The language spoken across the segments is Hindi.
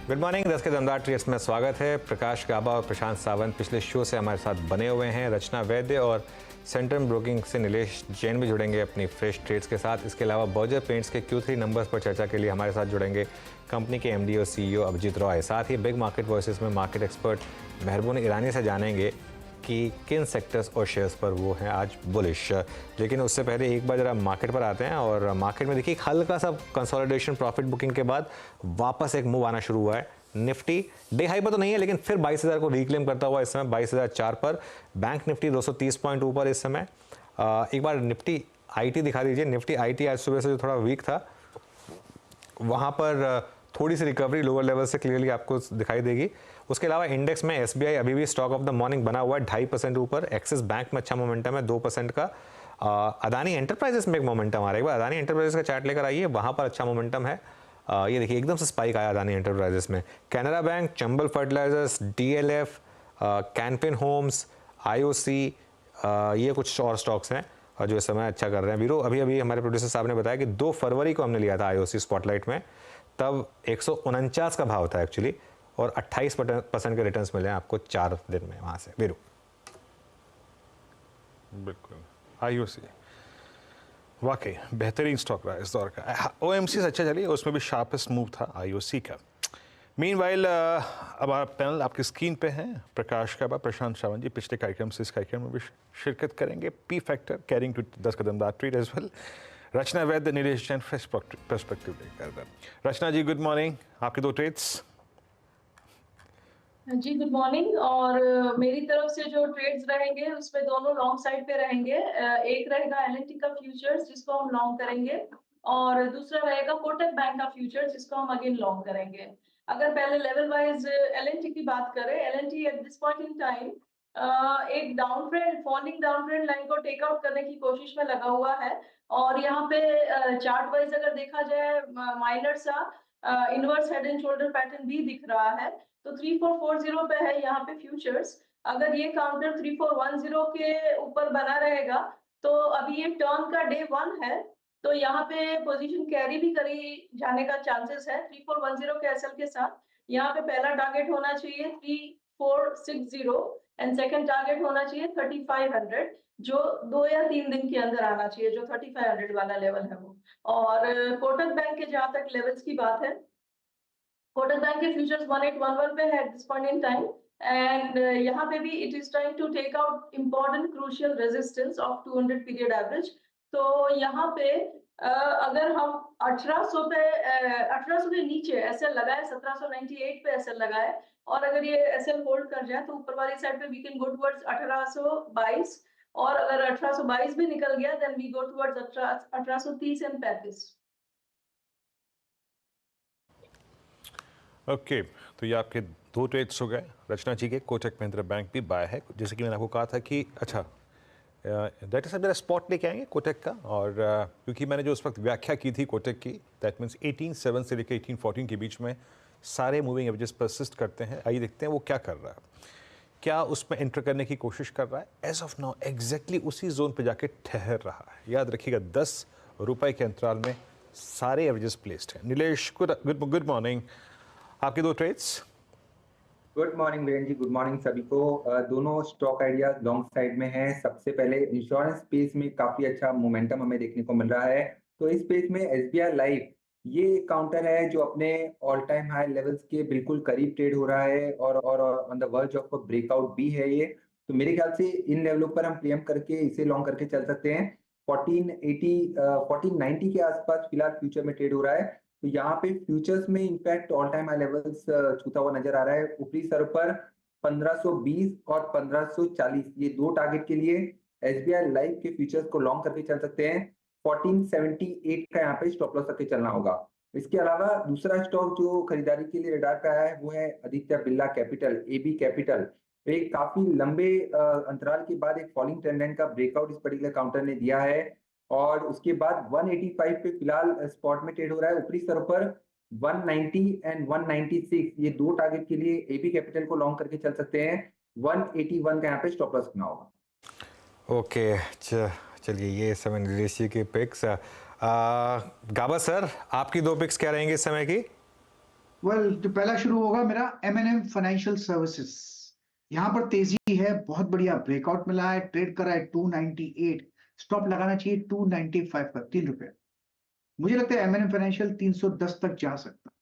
Good morning. 10 के दमदार ट्रेड्स में स्वागत है। प्रकाश गाबा और प्रशांत सावंत पिछले शो से हमारे साथ बने हुए हैं। रचना वैद्य और सेंट्रम ब्रोकिंग से नीलेश जैन भी जुड़ेंगे अपनी फ्रेश ट्रेड्स के साथ। इसके अलावा बर्जर पेंट्स के Q3 नंबर्स पर चर्चा के लिए हमारे साथ जुड़ेंगे कंपनी के MD और CEO अभिजीत रॉय। साथ ही बिग मार्केट वॉइसेस में मार्केट एक्सपर्ट मेहरबून ईरानी से जानेंगे कि किन सेक्टर्स और शेयर्स पर वो हैं आज बुलिश। लेकिन उससे पहले एक बार जरा मार्केट पर आते हैं और मार्केट में देखिए हल्का सा कंसोलिडेशन प्रॉफिट बुकिंग के बाद वापस एक मूव आना शुरू हुआ है। निफ्टी डे हाई पर तो नहीं है लेकिन फिर 22,000 को रिक्लेम करता हुआ इस समय 22,004 पर। बैंक निफ्टी 230 पॉइंट ऊपर इस समय। एक बार निफ्टी IT दिखा दीजिए। निफ्टी IT आज सुबह से जो थोड़ा वीक था वहाँ पर थोड़ी सी रिकवरी लोअर लेवल से क्लियरली आपको दिखाई देगी। उसके अलावा इंडेक्स में SBI अभी भी स्टॉक ऑफ द मॉर्निंग बना हुआ है 2.5% ऊपर। एक्सिस बैंक में अच्छा मोमेंटम है 2% का। अदानी एंटरप्राइजेस में एक मोमेंटम आ रहा है। एक बार अदानी एंटरप्राइजेस का चार्ट लेकर आइए, वहाँ पर अच्छा मोमेंटम है। ये देखिए एकदम से स्पाइक आया अदानी एंटरप्राइजेस में। Canara Bank, Chambal Fertilisers, DLF, Canfin Homes, IOC, ये कुछ और स्टॉक्स हैं जो इस समय अच्छा कर रहे हैं। वीरो अभी हमारे प्रोड्यूसर साहब ने बताया कि 2 फरवरी को हमने लिया था IOC स्पॉटलाइट में, तब 149 का भाव था एक्चुअली और 28% के रिटर्न्स मिले हैं आपको 4 दिन में वहाँ से। वीरू बिल्कुल IOC वाकई बेहतरीन स्टॉक रहा इस दौर का। OMC से अच्छा चलिए, उसमें भी शार्पेस्ट मूव था IOC का। मीनवाइल अब आप पैनल आपकी स्क्रीन पे हैं। प्रकाश गाबा, प्रशांत सावंत जी पिछले कार्यक्रम से इस कार्यक्रम में भी शिरकत करेंगे। P फैक्टर कैरिंग टू 10 कदम दा ट्रेड एज वेल। रचना वैद्य, नीलेश जैन फ्रेश पर्सपेक्टिव लेकर। रचना जी गुड मॉर्निंग, आपके 2 ट्रेड्स। जी गुड मॉर्निंग। और मेरी तरफ से जो ट्रेड्स रहेंगे उसमें दोनों लॉन्ग साइड पे रहेंगे। एक रहेगा L&T का फ्यूचर्स जिसको हम लॉन्ग करेंगे और दूसरा रहेगा कोटक बैंक का फ्यूचर्स जिसको हम अगेन लॉन्ग करेंगे। अगर पहले लेवल वाइज L&T की बात करें, L&T at this point in time एक down trend, falling down trend line को टेक आउट करने की कोशिश में लगा हुआ है। और यहाँ पे चार्ट वाइज अगर देखा जाए माइनर सा inverse head and shoulder pattern भी दिख रहा है। तो 3440 पे है यहाँ पे फ्यूचर्स। अगर ये काउंटर 3410 के ऊपर बना रहेगा तो अभी ये टर्न का डे 1 है, तो यहाँ पे पोजीशन कैरी भी करी जाने का चांसेस है 3410 के एसएल के साथ। यहाँ पे पहला टारगेट होना चाहिए 3460 एंड सेकंड टारगेट होना चाहिए 3500, जो 2 या 3 दिन के अंदर आना चाहिए, जो 3500 वाला लेवल है वो। और कोटक बैंक के जहां तक लेवल्स की बात है, कोटक बैंक के फ्यूचर्स 1811 पे है at this point in time and यहाँ पे भी it is trying to take out important crucial resistance of 200 period average. तो यहाँ पे अगर हम 1800 पे 1800 के नीचे एसएल लगाए, 1798 पे एसएल लगाए और अगर ये एसएल होल्ड कर जाए तो ऊपर वाली साइड पे वी कैन गो टुवर्ड्स 1822 और अगर 1822 भी निकल गया then we go towards 1830 and 35। Okay तो ये आपके 2 ट्रेड्स हो गए। रचना जी के कोटक महिंद्रा बैंक भी बाय है, जैसे कि मैंने आपको कहा था कि अच्छा डायरेक्टर साहब मेरा स्पॉट लेके आएंगे कोटक का। और क्योंकि मैंने जो उस वक्त व्याख्या की थी कोटक की, दैट मीन्स 18.7 से लेकर 18.14 के बीच में सारे मूविंग एवरेजेस परसिस्ट करते हैं। आइए देखते हैं वो क्या कर रहा है, क्या उसमें एंटर करने की कोशिश कर रहा है। एज ऑफ नाउ एग्जैक्टली उसी जोन पे जाके ठहर रहा है। याद रखिएगा 10 रुपए के अंतराल में सारे एवरेजेस प्लेस्ड हैं। नीलेश गुड मॉर्निंग, आपके 2 ट्रेड्स। गुड मॉर्निंग वीरेन जी, गुड मॉर्निंग सभी को। दोनों स्टॉक आइडियाज लॉन्ग साइड में हैं। सबसे पहले इंश्योरेंस स्पेस में काफी अच्छा मोमेंटम हमें देखने को मिल रहा है। तो इस स्पेस में SBI लाइफ ये काउंटर है जो अपने ऑल टाइम हाई लेवल्स के बिल्कुल करीब ट्रेड हो रहा है और on the verge of breakout भी है ये। तो मेरे ख्याल से इन लेवलों पर हम प्रीएम्प्ट करके इसे लॉन्ग करके चल सकते हैं। 1480 1490 के आसपास फिलहाल फ्यूचर में ट्रेड हो रहा है। तो यहाँ पे फ्यूचर्स में in fact all time high levels छूता हुआ नजर आ रहा है। ऊपरी सर पर 1520 और 1540 ये 2 टारगेट के लिए SBI लाइफ के फ्यूचर्स को लॉन्ग करके चल सकते हैं। 1478 का यहाँ पे स्टॉप लॉस करके चलना होगा। इसके अलावा दूसरा स्टॉक जो खरीदारी के लिए रडार पे आया है वो है Aditya Birla capital, AB capital. एक काफी लंबे अंतराल के बाद एक फॉलिंग ट्रेंड लाइन का ब्रेकआउट इस पर्टिकुलर काउंटर ने दिया है और उसके बाद 185 पे फिलहाल स्पॉट में ट्रेड हो रहा है। ऊपरी स्तर पर 190 एंड 196 ये 2 टारगेट के लिए AB कैपिटल को लॉन्ग करके चल सकते हैं। 181 का यहाँ पे स्टॉप लॉस रखना होगा। ओके चलिए ये समय नीलेश के पिक्स। गाबा सर आपकी 2 पिक्स क्या रहेंगे इस समय की? जो पहला शुरू होगा मेरा M&M फाइनेंशियल सर्विसेज। यहाँ पर तेजी है, बहुत बढ़िया ब्रेकआउट मिला है, ट्रेड करा है 298, स्टॉप लगाना चाहिए 295 पर, ₹3। मुझे लगता है M&M फाइनेंशियल 310 तक जा सकता है।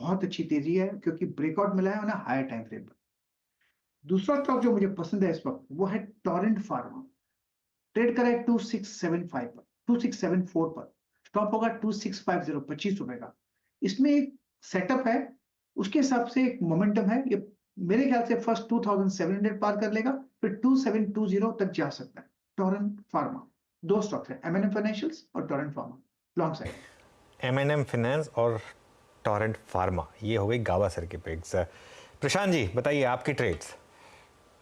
बहुत अच्छी तेजी है क्योंकि ब्रेकआउट मिला है ना हायर टाइम फ्रेम पर। दूसरा स्टॉक जो मुझे पसंद है इस वक्त वो है टोरेंट फार्मा। ट्रेड करा है 2675 पर, 2674 पर, स्टॉप होगा 2650, ₹25 का। इसमें एक सेटअप है, उसके हिसाब से एक मोमेंटम है। ये मेरे ख्याल से फर्स्ट 2700 पार कर लेगा, फिर 2720 तक जा सकता है। टोरेंट फार्मा, दो स्टॉक्स है, M&M फाइनेंशियल्स और Torrent pharma, long side. M&M finance और टोरेंट फार्मा, ये हो गई गावा सर की पिक्स। प्रशांत जी बताइए आपकी ट्रेड्स।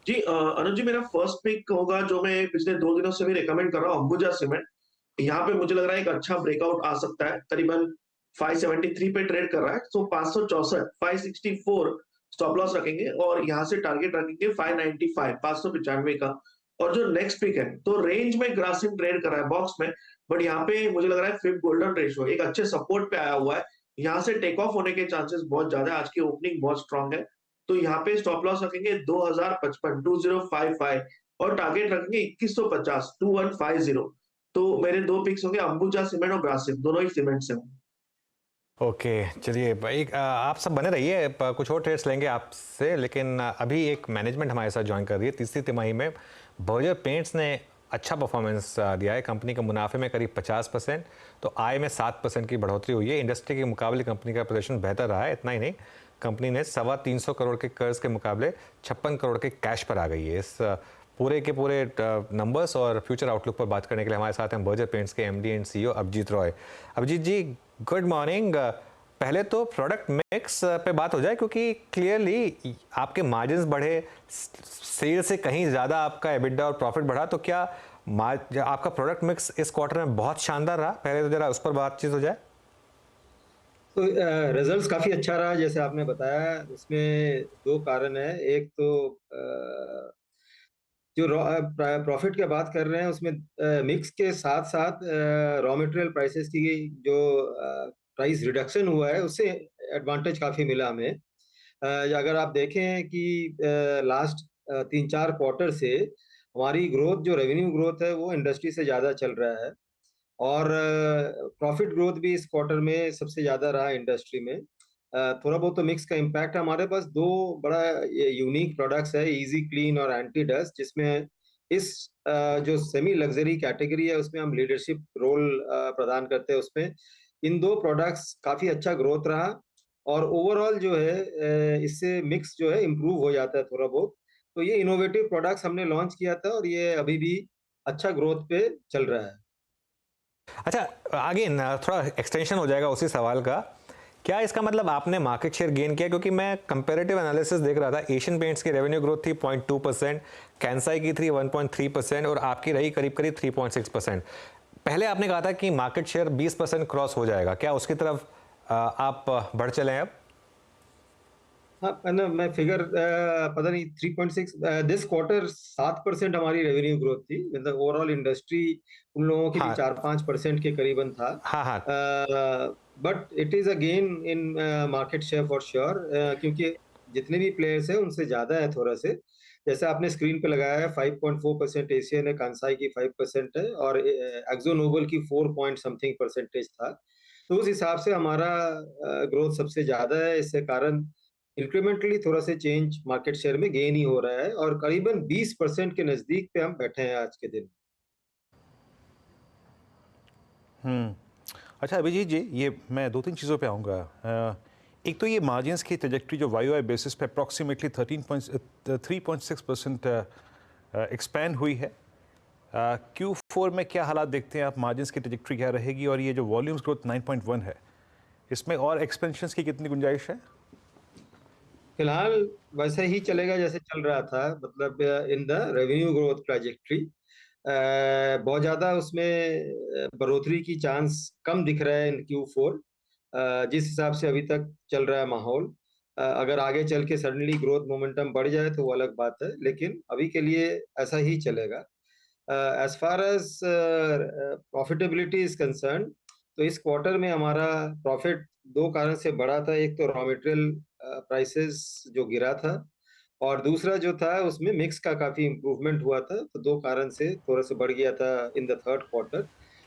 जी अनुज जी, मेरा फर्स्ट पिक होगा जो मैं पिछले 2 दिनों से भी रिकमेंड कर रहा हूँ, अंबुजा सीमेंट। यहाँ पे मुझे लग रहा है एक अच्छा ब्रेकआउट आ सकता है, करीबन 573 पे ट्रेड कर रहा है, तो 564 564 स्टॉप लॉस रखेंगे और यहाँ से टारगेट रखेंगे 595 595 का। और जो नेक्स्ट पिक है तो रेंज में ग्रासिम ट्रेड कर रहा है बॉक्स में, बट यहाँ पे मुझे लग रहा है फिफ्थ गोल्डन रेशियो एक अच्छे सपोर्ट पे आया हुआ है, यहाँ से टेक ऑफ होने के चांसेस बहुत ज्यादा है। आज की ओपनिंग बहुत स्ट्रांग है, तो यहाँ पे स्टॉप लॉस रखेंगे 2055 2055 और टारगेट रखेंगे 2150 2150। तो मेरे दो पिक्स होंगे अंबुजा सीमेंट और ग्रासिम, दोनों ही सीमेंट से होंगे। ओके चलिए भाई, आप सब बने रहिए, कुछ और ट्रेड्स लेंगे आपसे, लेकिन अभी एक मैनेजमेंट हमारे साथ ज्वाइन कर रही है। तीसरी तिमाही में बर्जर पेंट्स ने अच्छा परफॉर्मेंस दिया है। कंपनी के मुनाफे में करीब 50%, तो आय में 7% की बढ़ोतरी हुई है। इंडस्ट्री के मुकाबले कंपनी का प्रदर्शन बेहतर रहा है। इतना ही नहीं, कंपनी ने 325 करोड़ के कर्ज के मुकाबले 56 करोड़ के कैश पर आ गई है। इस पूरे के पूरे नंबर्स और फ्यूचर आउटलुक पर बात करने के लिए हमारे साथ हैं बर्जर पेंट्स के MD and CEO Abhijit Roy. Abhijit ji good morning. पहले तो प्रोडक्ट मिक्स पे बात हो जाए, क्योंकि क्लियरली आपके मार्जिन्स बढ़े, सेल से कहीं ज़्यादा आपका एबिटा और प्रॉफिट बढ़ा, तो क्या आपका प्रोडक्ट मिक्स इस क्वार्टर में बहुत शानदार रहा? पहले तो जरा उस पर बातचीत हो जाए। तो रिजल्ट्स काफ़ी अच्छा रहा जैसे आपने बताया। इसमें दो कारण है, एक तो जो प्रॉफिट की बात कर रहे हैं उसमें मिक्स के साथ साथ रॉ मटेरियल प्राइसेस की जो प्राइस रिडक्शन हुआ है उससे एडवांटेज काफ़ी मिला हमें। अगर आप देखें कि लास्ट 3-4 क्वार्टर से हमारी ग्रोथ, जो रेवेन्यू ग्रोथ है वो इंडस्ट्री से ज़्यादा चल रहा है और प्रॉफिट ग्रोथ भी इस क्वार्टर में सबसे ज़्यादा रहा इंडस्ट्री में। थोड़ा बहुत तो मिक्स का इम्पैक्ट है। हमारे पास दो बड़ा यूनिक प्रोडक्ट्स है, इजी क्लीन और एंटी डस्ट, जिसमें इस जो सेमी लग्जरी कैटेगरी है उसमें हम लीडरशिप रोल प्रदान करते हैं। उसमें इन दो प्रोडक्ट्स काफ़ी अच्छा ग्रोथ रहा और ओवरऑल जो है इससे मिक्स जो है इम्प्रूव हो जाता है थोड़ा बहुत। तो ये इनोवेटिव प्रोडक्ट्स हमने लॉन्च किया था और ये अभी भी अच्छा ग्रोथ पे चल रहा है। अच्छा, आगे थोड़ा एक्सटेंशन हो जाएगा उसी सवाल का। क्या इसका मतलब आपने मार्केट शेयर गेन किया? क्योंकि मैं कंपैरेटिव एनालिसिस देख रहा था, एशियन पेंट्स की रेवेन्यू ग्रोथ थी 0.2%, कैंसाई की थी 1.3% और आपकी रही करीब करीब 3.6%। पहले आपने कहा था कि मार्केट शेयर 20% क्रॉस हो जाएगा, क्या उसकी तरफ आप बढ़ चले हैं अब? हाँ, मैं फिगर पता नहीं 3.6 दिस क्वार्टर 7% हमारी रेवेन्यू ग्रोथ थी। मतलब ओवरऑल इंडस्ट्री उन लोगों की भी हाँ 4-5% के करीबन था। हाँ हाँ but it is a gain in market share for sure, क्योंकि जितने भी प्लेयर्स हैं उनसे ज्यादा है थोड़ा से। जैसे आपने स्क्रीन पे लगाया है 5.4% एशियन है, कांसाई की 5% है और एक्जो नोबल की 4 पॉइंट समथिंग परसेंटेज था। तो उस हिसाब से हमारा ग्रोथ सबसे ज्यादा है। इससे कारण इंक्रीमेंटली थोड़ा से चेंज मार्केट शेयर में गेन ही हो रहा है और करीबन 20% के नजदीक पे हम बैठे हैं आज के दिन। अच्छा अभिजीत जी, ये मैं 2-3 चीज़ों पे आऊँगा। एक तो ये मार्जिन्स की ट्रेजेक्टरी जो YOY बेसिस पे अप्रॉक्सीमेटली 3.6% एक्सपैंड हुई है। Q4 में क्या हालात देखते हैं आप? मार्जिन्स की ट्रेजेक्टरी क्या रहेगी? और ये जो वॉल्यूम्स ग्रोथ 9.1 है, इसमें और एक्सपेंशंस की कितनी गुंजाइश है? फिलहाल वैसे ही चलेगा जैसे चल रहा था, मतलब in the revenue growth trajectory बहुत ज्यादा उसमें बढ़ोतरी की चांस कम दिख रहा है इन Q4। जिस हिसाब से अभी तक चल रहा है माहौल, अगर आगे चल के सडनली ग्रोथ मोमेंटम बढ़ जाए तो वो अलग बात है, लेकिन अभी के लिए ऐसा ही चलेगा। As far as profitability is concern, तो इस क्वार्टर में हमारा प्रॉफिट 2 कारण से बढ़ा था। एक तो रॉ मटेरियल प्राइसेस जो गिरा था, और दूसरा जो था उसमें मिक्स का काफ़ी इम्प्रूवमेंट हुआ था, तो 2 कारण से थोड़ा-सा बढ़ गया था इन द थर्ड क्वार्टर।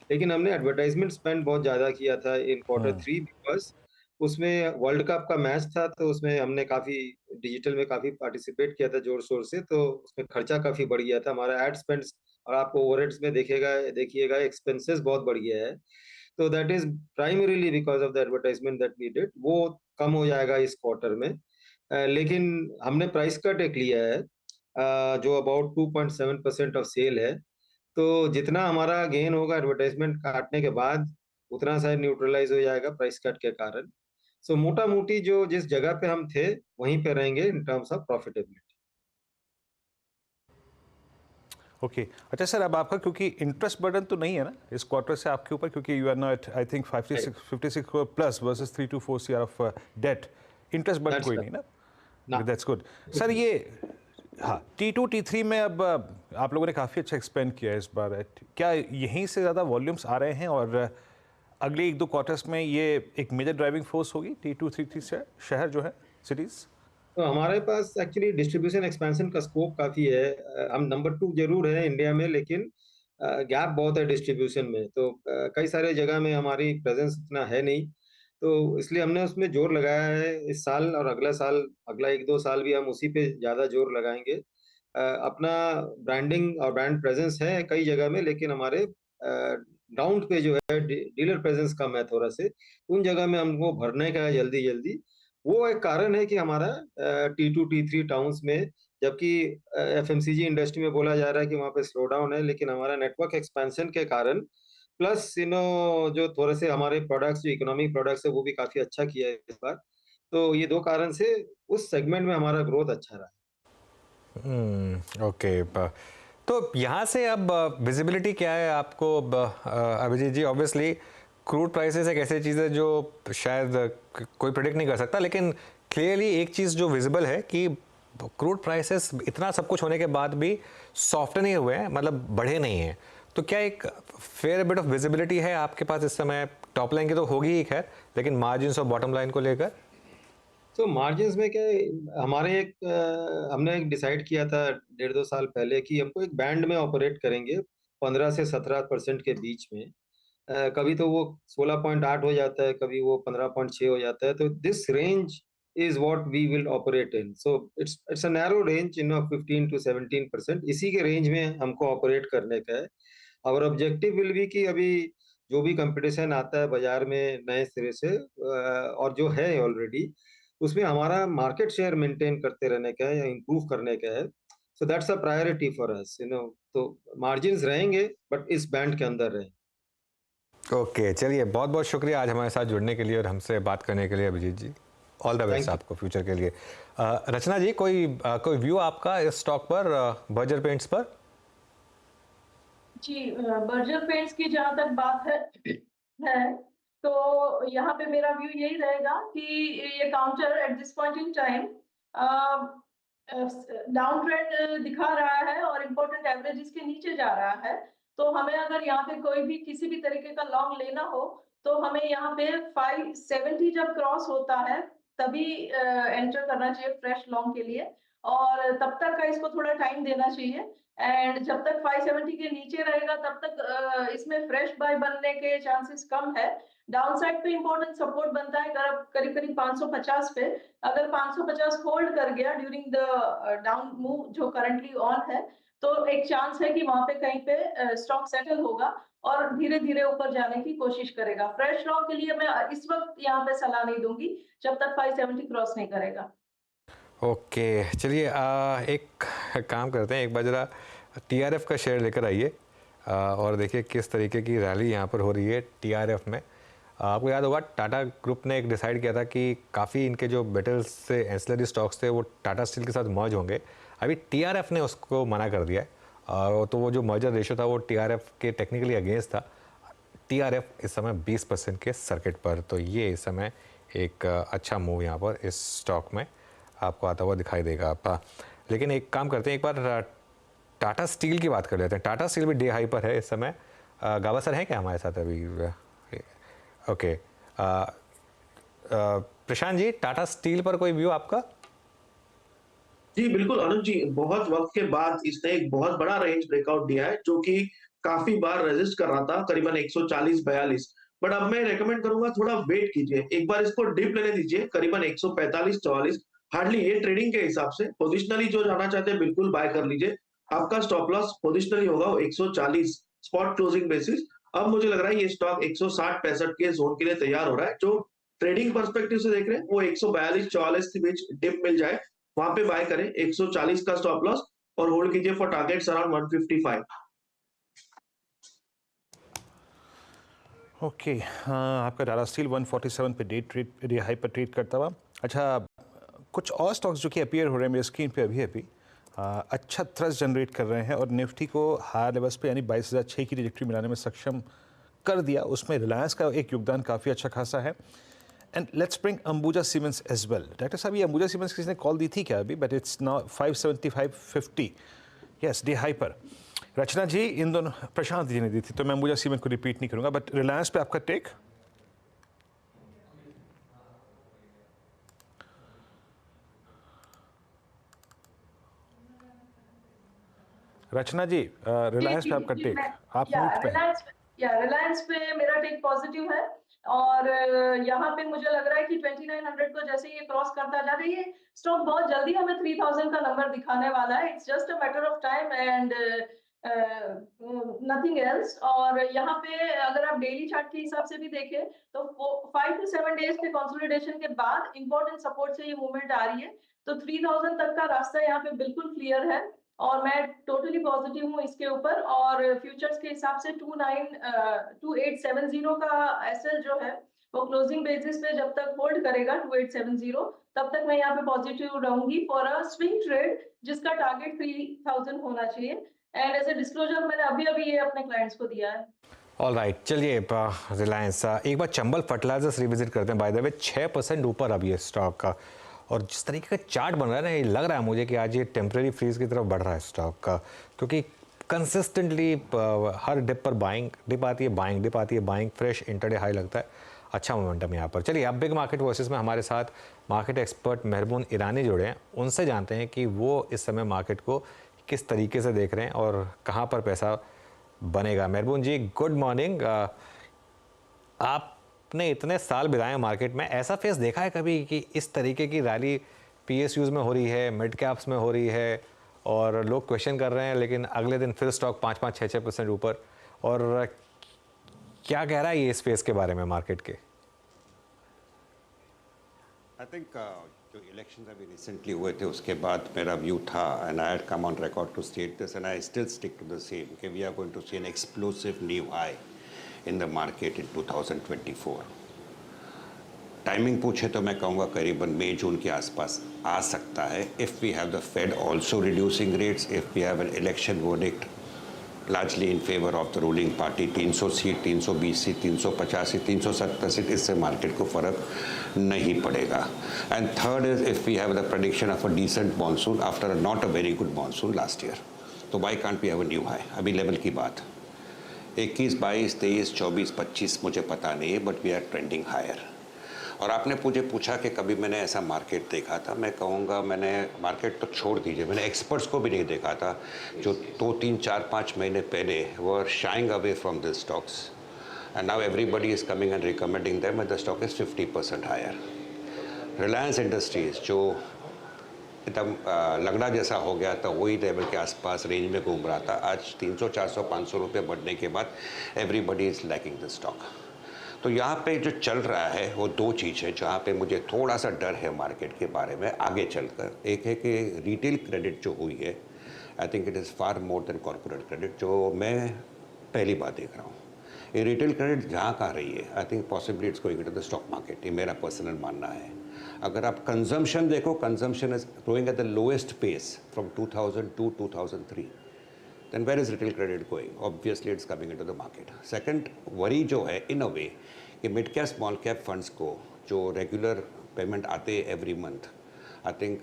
लेकिन हमने एडवर्टाइज़मेंट स्पेंड बहुत ज़्यादा किया था इन क्वार्टर 3 बिकॉज़ उसमें वर्ल्ड कप का मैच था, तो उसमें हमने काफ़ी डिजिटल में काफ़ी पार्टिसिपेट किया था ज़ोर-शोर से, तो उसमें खर्चा काफ़ी बढ़ गया था। हमारा एड स्पेंड्स और आप ओवरहेड्स में देखिएगा एक्सपेंसेस बहुत बढ़ गया है। तो that is primarily because of the advertisement that we did, वो कम हो जाएगा इस क्वार्टर में। लेकिन हमने प्राइस कट एक लिया है जो अबाउट 2.7% ऑफ सेल है। तो जितना हमारा गेन होगा एडवर्टाइज़मेंट काटने के बाद, उतना शायद न्यूट्रलाइज़ हो जाएगा प्राइस कट के कारण। सो मोटा-मोटी जो जिस जगह पे हम थे, वहीं पे रहेंगे in terms of profitability. Okay अच्छा सर, अब आपका क्योंकि इंटरेस्ट बर्डन तो नहीं है ना इस क्वार्टर से आपके ऊपर, क्योंकि you are not I think 56 crore plus versus 3 to 4 CR of debt, interest burden that's कोई राइट। नहीं ना। ना, दैट्स गुड सर। ये हाँ, T2 T3 में अब आप लोगों ने काफ़ी अच्छा एक्सपेंड किया है इस बार, क्या यहीं से ज़्यादा वॉल्यूम्स आ रहे हैं और अगले 1-2 क्वार्टर्स में ये एक मेजर ड्राइविंग फोर्स होगी T2 T3 से शहर जो है सिटीज़? तो हमारे पास एक्चुअली डिस्ट्रीब्यूशन एक्सपेंशन का स्कोप काफ़ी है। हम नंबर 2 ज़रूर है इंडिया में, लेकिन गैप बहुत है डिस्ट्रीब्यूशन में। तो कई सारे जगह में हमारी प्रेज़ेंस उतना है नहीं, तो इसलिए हमने उसमें ज़ोर लगाया है इस साल, और अगला साल, अगला 1-2 साल भी हम उसी पे ज़्यादा ज़ोर लगाएँगे। अपना ब्रांडिंग और ब्रांड प्रेज़ेंस है कई जगह में, लेकिन हमारे ग्राउंड पे जो है डीलर प्रेज़ेंस कम है थोड़ा से, उन जगह में हमको भरने का है जल्दी-जल्दी। वो एक कारण है कि हमारा T2 T3 टाउन्स में, जबकि एफएमसीजी इंडस्ट्री में बोला जा रहा है कि वहाँ पे स्लो डाउन है, लेकिन हमारा नेटवर्क एक्सपेंशन के कारण प्लस जो थोड़े से हमारे प्रोडक्ट्स, जो इकोनॉमिक प्रोडक्ट्स है, वो भी काफ़ी अच्छा किया है इस बार। तो ये 2 कारण से उस सेगमेंट में हमारा ग्रोथ अच्छा रहा है। ओके तो यहाँ से अब विजिबिलिटी क्या है आपको अभिजीत जी? ऑब्वियसली क्रूड प्राइसेस एक ऐसी चीज़ है जो शायद कोई प्रेडिक्ट नहीं कर सकता, लेकिन क्लियरली एक चीज़ जो विजिबल है कि क्रूड प्राइसेस इतना सब कुछ होने के बाद भी सॉफ्ट नहीं हुए हैं, मतलब बढ़े नहीं हैं। तो क्या एक फेयर बिट ऑफ विजिबिलिटी है आपके पास इस समय? टॉप लाइन की तो होगी ही खैर, लेकिन मार्जिन्स और बॉटम लाइन को लेकर? तो मार्जिन्स में क्या है, हमने एक डिसाइड किया था 1.5-2 साल पहले कि हमको एक बैंड में ऑपरेट करेंगे 15 से 17% के बीच में। कभी तो वो 16.8 हो जाता है, कभी वो 15.6 हो जाता है, तो this range is what we will operate in. So it's a narrow range 15 to 17%, इसी के रेंज में हमको ऑपरेट करने का है। और ऑब्जेक्टिव विल बी कि अभी जो भी कंपटीशन आता है बाजार में नए सिरे से, और जो है ऑलरेडी, उसमें हमारा मार्केट शेयर मेंटेन करते रहने का है या इम्प्रूव करने का है। So that's a priority for us, तो मार्जिन्स रहेंगे बट इस बैंड के अंदर रहें। ओके चलिए, बहुत बहुत शुक्रिया आज हमारे साथ जुड़ने के लिए और हमसे बात करने के लिए अभिजीत जी। ऑल द बेस्ट आपको फ्यूचर के लिए। रचना जी, कोई व्यू आपका इस स्टॉक पर, बर्जर पेंट्स पर? जी, बर्जर पेंट्स की जहाँ तक बात है तो यहाँ पे मेरा व्यू यही रहेगा कि ये counter eight this point in time down trend दिखा रहा है और इम्पोर्टेंट एवरेजेस के नीचे जा रहा है। तो हमें अगर यहाँ पे कोई भी किसी भी तरीके का लॉन्ग लेना हो तो हमें यहाँ पे 570 जब क्रॉस होता है तभी एंटर करना चाहिए फ्रेश लॉन्ग के लिए, और तब तक का इसको थोड़ा टाइम देना चाहिए। एंड जब तक 570 के नीचे रहेगा तब तक इसमें फ्रेश बाय बनने के चांसेस कम है। डाउन साइड पे इंपॉर्टेंट सपोर्ट बनता है करीब करीब 550 पे। अगर 550 होल्ड कर गया ड्यूरिंग द डाउन मूव जो करंटली ऑन है, तो एक चांस है कि वहां पे कहीं पे स्टॉक सेटल होगा और धीरे धीरे ऊपर जाने की कोशिश करेगा। फ्रेश लॉन्ग के लिए मैं इस वक्त यहाँ पे सलाह नहीं दूंगी जब तक 570 क्रॉस नहीं करेगा। ओके चलिए, एक काम करते हैं, एक बार जरा टीआरएफ का शेयर लेकर आइए और देखिए किस तरीके की रैली यहाँ पर हो रही है टीआरएफ में। आपको याद होगा टाटा ग्रुप ने एक डिसाइड किया था कि काफ़ी इनके जो मेटल्स से एंसिलरी स्टॉक्स थे वो टाटा स्टील के साथ मर्ज होंगे। अभी टीआरएफ ने उसको मना कर दिया है, तो वो जो मर्जर रेशियो था वो टीआरएफ के टेक्निकली अगेंस्ट था। टीआरएफ इस समय 20% के सर्किट पर, तो ये इस समय एक अच्छा मूव यहाँ पर इस स्टॉक में आपको आता हुआ दिखाई देगा आपका। लेकिन एक काम करते हैं, एक बार टाटा स्टील की बात कर लेते हैं। टाटा स्टील भी डे हाई पर है इस समय। गाबा सर हैं क्या हमारे साथ अभी? ओके, प्रशांत जी, टाटा स्टील पर कोई व्यू आपका? जी बिल्कुल अनुज जी, बहुत वक्त के बाद इसने एक बहुत बड़ा रेंज ब्रेकआउट दिया है जो कि काफी बार रेजिस्ट कर रहा था करीबन 140-42, बट अब मैं रेकमेंड करूंगा थोड़ा वेट कीजिए, एक बार इसको डिप लेने दीजिए करीबन 145-44, हार्डली ये ट्रेडिंग के हिसाब से पोजिशनली जो जाना चाहते हैं बिल्कुल बाय कर लीजिए। आपका स्टॉप लॉस पोजिशनली होगा वो 140 स्पॉट क्लोजिंग बेसिस। अब मुझे लग रहा है ये स्टॉक 160-65 के जोन के लिए तैयार हो रहा है, जो ट्रेडिंग पर्सपेक्टिव से देख रहे हैं वो 142-44 के बीच डिप मिल जाए वहां पे बाय करें, 140 का स्टॉप लॉस और होल्ड कीजिए फॉर टारगेट्स अराउंड 155। ओके, हाँ, आपका टाटा स्टील 147 पे डे हाई पर ट्रेड करता हुआ। अच्छा, कुछ और स्टॉक्स जो कि अपीयर हो रहे हैं मेरे स्क्रीन पे अभी अच्छा थ्रस्ट जनरेट कर रहे हैं और निफ्टी को हायर लेवल्स पे यानी 22,006 की ट्रैजेक्टरी मिलाने में सक्षम कर दिया। उसमें रिलायंस का एक योगदान काफ़ी अच्छा खासा है। And let's bring Ambuja Cements as well. Doctor साहब, ये अंबुजा सीमेंट्स किसी ने कॉल दी थी क्या अभी? But it's now 575.50, yes, day high पर। रचना जी, इन दोनों प्रशांत जी ने दी थी, तो मैं अंबुजा सीमेंट को रिपीट नहीं करूंगा, बट रिलायंस पे आपका टेक? रचना जी, रिलायंस पे आपका टेक? आप म्यूट पे हैं। रिलायंस पे मेरा टेक पॉजिटिव है और यहाँ पे मुझे लग रहा है कि 2900 को जैसे ये क्रॉस करता जा रही है, स्टॉक बहुत जल्दी हमें 3000 का नंबर दिखाने वाला है। It's just a matter of time and nothing else. और यहाँ पे अगर आप डेली चार्ट के हिसाब से भी देखें तो 5 to 7 डेज के कंसोलिडेशन के बाद इंपॉर्टेंट सपोर्ट से ये मूवमेंट आ रही है, तो 3000 तक का रास्ता यहाँ पे बिल्कुल क्लियर है और मैं टोटली पॉजिटिव हूँ इसके ऊपर। और फ्यूचर्स के हिसाब से 2870 का एसएल जो है वो क्लोजिंग बेसिस पे जब तक होल्ड करेगा 2870, तब तक मैं यहाँ पे पॉजिटिव रहूंगी फॉर अ स्विंग ट्रेड जिसका टारगेट 3000 होना चाहिए। एंड एज ए डिस्क्लोजर मैंने अभी ये अपने क्लाइंट्स को दिया है। ऑल राइट, चलिए रिलायंस एक बार चंबल फर्टिलाइजर्स रिविजिट करते हैं। बाय द वे 6% ऊपर अब ये स्टॉक का, और जिस तरीके का चार्ट बन रहा है ना, ये लग रहा है मुझे कि आज ये टेम्परेरी फ्रीज की तरफ बढ़ रहा है स्टॉक का, क्योंकि कंसिस्टेंटली हर डिप पर बाइंग डिप आती है, बाइंग डिप आती है, बाइंग फ्रेश इंटरडे हाई लगता है। अच्छा मोमेंटम यहाँ पर। चलिए, अब बिग मार्केट वॉइसेस में हमारे साथ मार्केट एक्सपर्ट मेहरबून ईरानी जुड़े हैं, उनसे जानते हैं कि वो इस समय मार्केट को किस तरीके से देख रहे हैं और कहाँ पर पैसा बनेगा। मेहरबून जी, गुड मॉर्निंग। आपने इतने साल बिताए मार्केट में, ऐसा फेस देखा है कभी कि इस तरीके की रैली पीएसयूज में हो रही है, मिड कैप्स में हो रही है और लोग क्वेश्चन कर रहे हैं, लेकिन अगले दिन फिर स्टॉक 5-6% ऊपर? और क्या कह रहा है ये इस फेस के बारे में मार्केट के? आई थिंक जो इलेक्शंस अभी रिसेंटली हुए थे उसके बाद मेरा व्यू था, and I had come on record to state this, and I still stick to the same, कि we are going to see an explosive new high in the market इन 2024। टाइमिंग पूछे तो मैं कहूँगा करीबन मई जून के आसपास आ सकता है, if we have the Fed also reducing rates, if we have an election verdict largely in favor of the ruling party, 300 seat, 320 seat, 350 seat, 370 seat, इससे मार्केट को फर्क नहीं पड़ेगा। And third is if we have the prediction of a decent monsoon after not a very good monsoon last year, तो why can't we have a new high? अभी लेवल की बात 21, 22, 23, 24, 25 मुझे पता नहीं है, but we are trending higher. और आपने मुझे पूछा कि कभी मैंने ऐसा मार्केट देखा था, मैं कहूँगा मैंने मार्केट तो छोड़ दीजिए, मैंने एक्सपर्ट्स को भी नहीं देखा था जो 2, 3, 4, 5 महीने पहले were shying away from this stocks, and now everybody is coming and recommending them and the stock is 50% higher. Reliance Industries जो एकदम लगड़ा जैसा हो गया था, वही लेवल के आसपास रेंज में घूम रहा था, आज 300, 400, 500 रुपये बढ़ने के बाद everybody is lacking the stock. तो यहाँ पे जो चल रहा है वो दो चीज़ है जहाँ पे मुझे थोड़ा सा डर है मार्केट के बारे में आगे चलकर। एक है कि रिटेल क्रेडिट जो हुई है, I think it is far more than corporate credit, जो मैं पहली बार देख रहा हूँ। ये रिटेल क्रेडिट जहाँ कहाँ रही है, I think possibly it's going to the stock market, ये मेरा पर्सनल मानना है। अगर आप कंजम्पशन देखो, consumption is growing at the lowest pace from 2002, 2003, then where is retail credit going? Obviously it's coming into the market. Second worry जो है in a way कि mid cap small cap funds को जो regular payment आते हैं every month, I think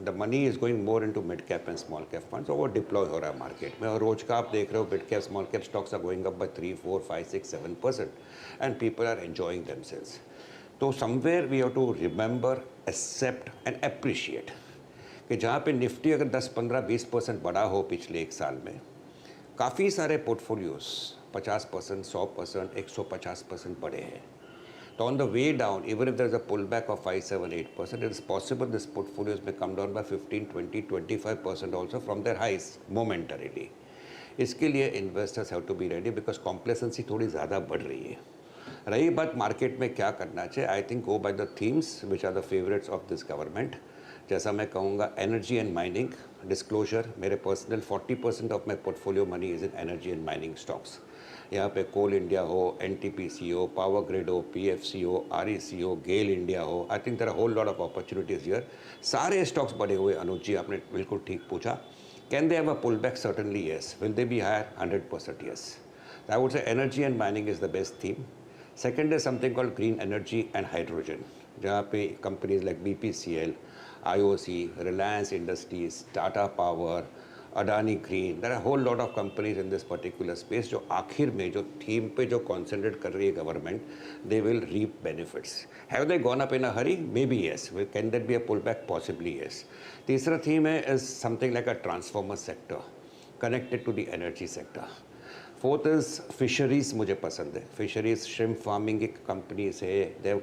the money is going more into mid cap and small cap funds और वो डिप्लॉय हो रहा है मार्केट में और रोज का आप देख रहे हो mid cap small cap stocks are going up by 3, 4, 5, 6, 7% and people are enjoying themselves. तो somewhere we have to remember, accept and appreciate कि जहाँ पे निफ्टी अगर 10, 15, 20% बढ़ा हो पिछले एक साल में, काफ़ी सारे पोर्टफोलियोज 50%, 100%, 150% बढ़े हैं. So on the way down, even if there is a pullback of 5, 7, 8%, it is possible this portfolios may come down by 15, 20, 25% also from their highs momentarily. इसके लिए investors have to be ready because complacency थोड़ी ज़्यादा बढ़ रही है. रही बात मार्केट में क्या करना चाहिए, I think go by the themes which are the favorites of this government. जैसा मैं कहूँगा एनर्जी एंड माइनिंग डिस्क्लोजर, मेरे personal 40% of my portfolio money is in energy and mining stocks. यहाँ पे कोल इंडिया हो, एनटीपीसी हो, पावर ग्रिड हो, पीएफसी हो, आरईसी हो, गेल इंडिया हो, I think there are whole lot of opportunities here. सारे स्टॉक्स बढ़े हुए. अनुज जी आपने बिल्कुल ठीक पूछा. Can they have a pull back? Certainly yes. Will they be higher? 100% yes. I would say energy and mining is the best theme. Second is something called green energy and hydrogen, जहाँ पे companies like BPCL, IOC, Reliance Industries, Tata Power, Adani Green, there are a whole lot of companies in this particular space जो आखिर में जो थीम पे जो कॉन्सेंट्रेट कर रही है government, they will reap benefits. Have they gone up in a hurry? Maybe yes. Can there be a pullback? Possibly yes. तीसरा थीम है is something like a transformer sector connected to the energy sector. Fourth is fisheries. मुझे पसंद है. Fisheries, shrimp farming की companies है. They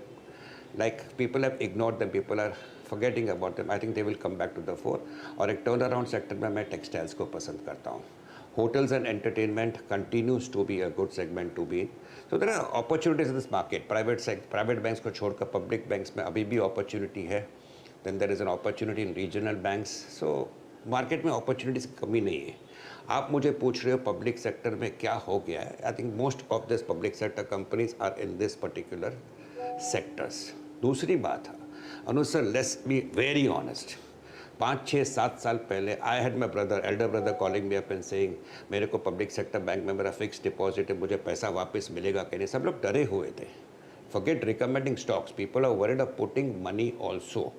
like people have ignored them. People are forgetting about them. I think they will come back to the fore. और एक टर्न अराउंड सेक्टर में मैं टेक्सटाइल्स को पसंद करता हूँ. Hotels and entertainment continues to be a good segment to be in. So there are opportunities in this market. Private banks को छोड़कर पब्लिक बैंक्स में अभी भी अपॉर्चुनिटी है. Then there is an opportunity in regional banks. So market में अपॉर्चुनिटीज की कमी नहीं है. आप मुझे पूछ रहे हो पब्लिक सेक्टर में क्या हो गया है. I think most of this public sector companies are in this particular sectors. दूसरी बात है Anuj sir, let's be very honest. 5, 6, 7 साल पहले I had my brother, elder brother calling me up and saying मेरे को पब्लिक सेक्टर बैंक में मेरा फिक्स डिपॉजिट है, मुझे पैसा वापस मिलेगा कि नहीं. सब लोग डरे हुए थे. Forget recommending stocks, people are worried of putting money also.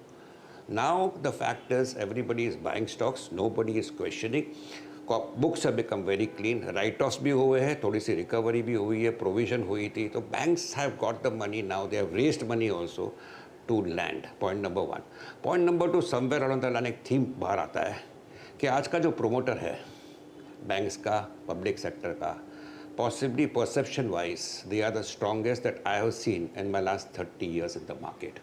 Now the fact is everybody is buying stocks, nobody is questioning. Books have become very clean. Write offs भी हुए हैं, थोड़ी सी रिकवरी भी हुई है, प्रोविजन हुई थी. तो banks have got the money now, they have raised money also to land. Point number 1. Point number 2, somewhere along the line एक थीम बाहर आता है कि आज का जो प्रोमोटर है बैंक्स का, पब्लिक सेक्टर का, possibly perception wise they are the strongest that I have seen in my last 30 years in the market.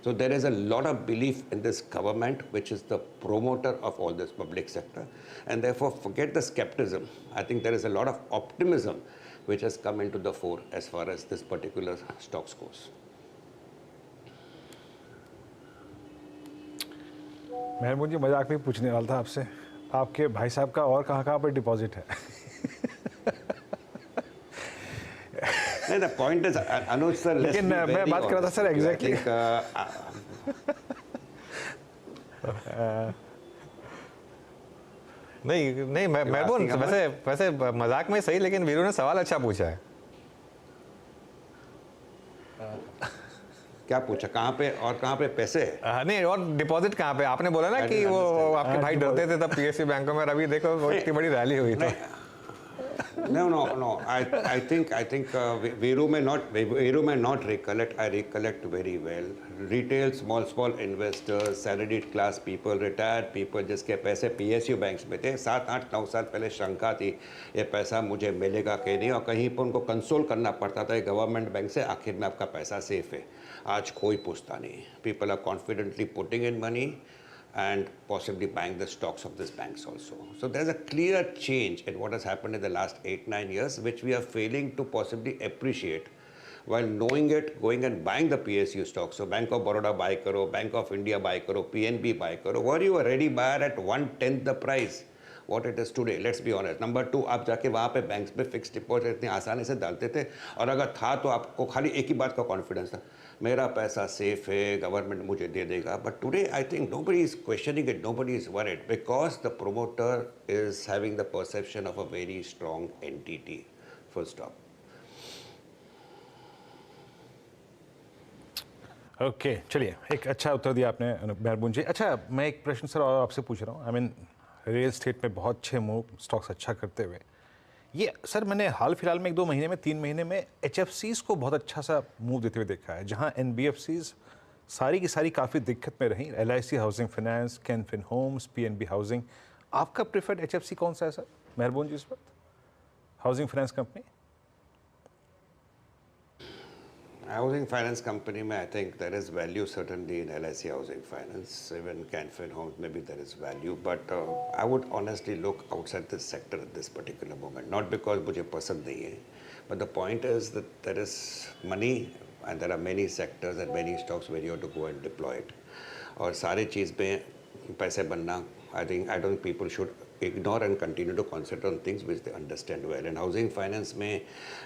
So there is a lot of belief in this government which is the promoter of all this public sector, and therefore forget the skepticism. I think there is a lot of optimism which has come into the fore as far as this particular stocks goes. मैं मुझे मजाक में पूछने वाला था आपसे, आपके भाई साहब का और कहाँ पर डिपॉजिट है? नहीं, the point is Anuj sir, लेकिन मैं बात कर रहा था सर एग्जैक्टली नहीं मैं बोल वैसे मजाक में सही, लेकिन वीरू ने सवाल अच्छा पूछा है. क्या पूछा, कहाँ पे और कहाँ पे पैसे? नहीं, और डिपॉजिट कहाँ पे? आपने बोला ना कि वो आपके भाई डरते थे तब PSU बैंकों में. अभी देखो इतनी बड़ी रैली हुई तो. No. I think Veeru may not recollect. I recollect very well. Retail, small investors, salaried class people, retired people, जिसके पैसे PSU बैंक्स में थे, 7, 8, 9 साल पहले शंका थी ये पैसा मुझे मिलेगा कि नहीं, और कहीं पर उनको कंसोल करना पड़ता था गवर्नमेंट बैंक से, आखिर में आपका पैसा सेफ है. आज कोई पूछता नहीं. People are confidently putting in money and possibly buying the stocks of these banks also. So there's a clear change in what has happened in the last 8, 9 years, which we are failing to possibly appreciate while knowing it, going and buying the PSU stocks. So Bank of Baroda buy karo, Bank of India buy karo, PNB buy karo. Were you a ready buyer at 1/10 the price what it is today? Let's be honest. Number 2, आप जाके वहाँ पे बैंक्स पे फिक्स डिपॉजिट इतनी आसानी से डालते थे, और अगर था तो आपको खाली एक ही बात का कॉन्फिडेंस था, मेरा पैसा सेफ है, गवर्नमेंट मुझे दे देगा. But today I think nobody is questioning it, nobody is worried, because the promoter is having the perception of a very strong entity. Full stop. Okay चलिए, एक अच्छा उत्तर दिया आपने मेहरबून जी। अच्छा, मैं एक प्रश्न सर और आपसे पूछ रहा हूँ। आई मीन रियल स्टेट में बहुत अच्छे मूव, स्टॉक्स अच्छा करते हुए, ये सर मैंने हाल फिलहाल में 1-2 महीने में 3 महीने में HFCs को बहुत अच्छा सा मूव देते हुए देखा है, जहाँ NBFCs सारी की सारी काफ़ी दिक्कत में रहीं। LIC Housing Finance, Canfin Homes, PNB Housing. आपका प्रेफर्ड HFC कौन सा है सर मेहरबून जी इस वक्त, housing finance company? Housing finance company, mein, I think there is value certainly in LIC housing finance. Even Canfin Homes, maybe there is value, but I would honestly look outside this sector at this particular moment. Not because मुझे पसंद नहीं है, but the point is that there is money and there are many sectors and many stocks where you have to go and deploy it. और सारे चीज़ में पैसे बनना, I don't think people should ignore and continue to concentrate on things which they understand well. And housing finance में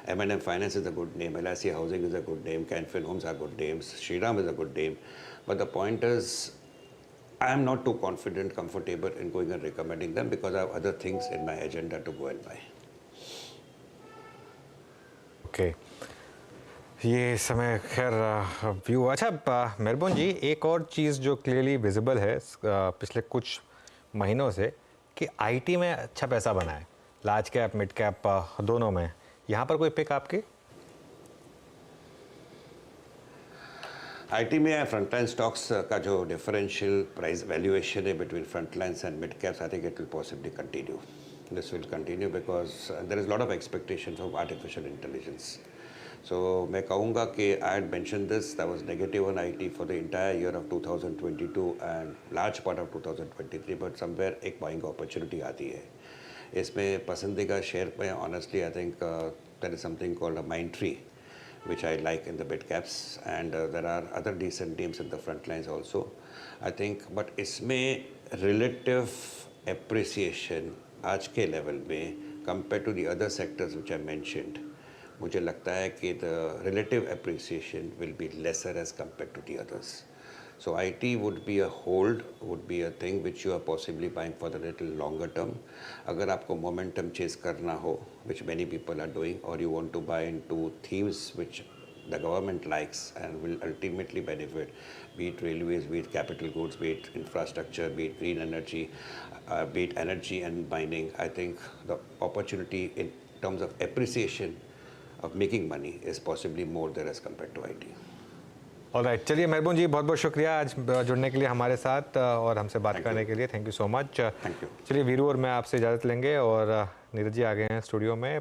M&M Finance is a good name, LIC Housing is a good name, Canfin Homes are good names, Shriram is a good name. But the point is, I am not too confident, comfortable in going and recommending them because I have other things in my agenda to go and buy. Okay ये समय खैर व्यू। अच्छा मेहरबून जी, एक और चीज़ जो क्लियरली विजिबल है पिछले कुछ महीनों से कि आईटी में अच्छा पैसा बना है, लार्ज कैप मिड कैप दोनों में। यहाँ पर कोई पिक आपकी? आईटी में फ्रंटलाइन स्टॉक्स का जो डिफरेंशियल प्राइस वैल्यूएशन है between frontlines and mid caps, I think it will possibly continue. This will continue because there is a lot of expectation from artificial intelligence. So मैं कहूँगा कि I had mentioned this, that was negative on IT for the entire year of 2022 and large part of 2023, but somewhere एक buying opportunity आती है. इसमें पसंदीदा शेयर में honestly I think there is something called a Mindtree, which I like in the mid caps, and there are other decent names in the front lines also, I think. But इसमें relative appreciation आज के लेवल में compare to the other sectors which I mentioned, मुझे लगता है कि the relative appreciation will be lesser as compare to the others. So IT would be a hold, would be a thing which you are possibly buying for the little longer term. अगर आपको मोमेंटम चेज करना हो, which many people are doing, और you want to buy into themes which the government likes and will ultimately benefit, be it railways, be it capital goods, be it infrastructure, be it green energy, be it energy and mining, I think the opportunity in terms of appreciation of making money is possibly more there as compared to IT. Alright, चलिए मेहरबून जी, बहुत बहुत शुक्रिया आज जुड़ने के लिए हमारे साथ और हमसे बात करने के लिए. Thank you so much. Thank you. चलिए वीरू और मैं आपसे इजाज़त लेंगे और नीरज जी आ गए हैं स्टूडियो में.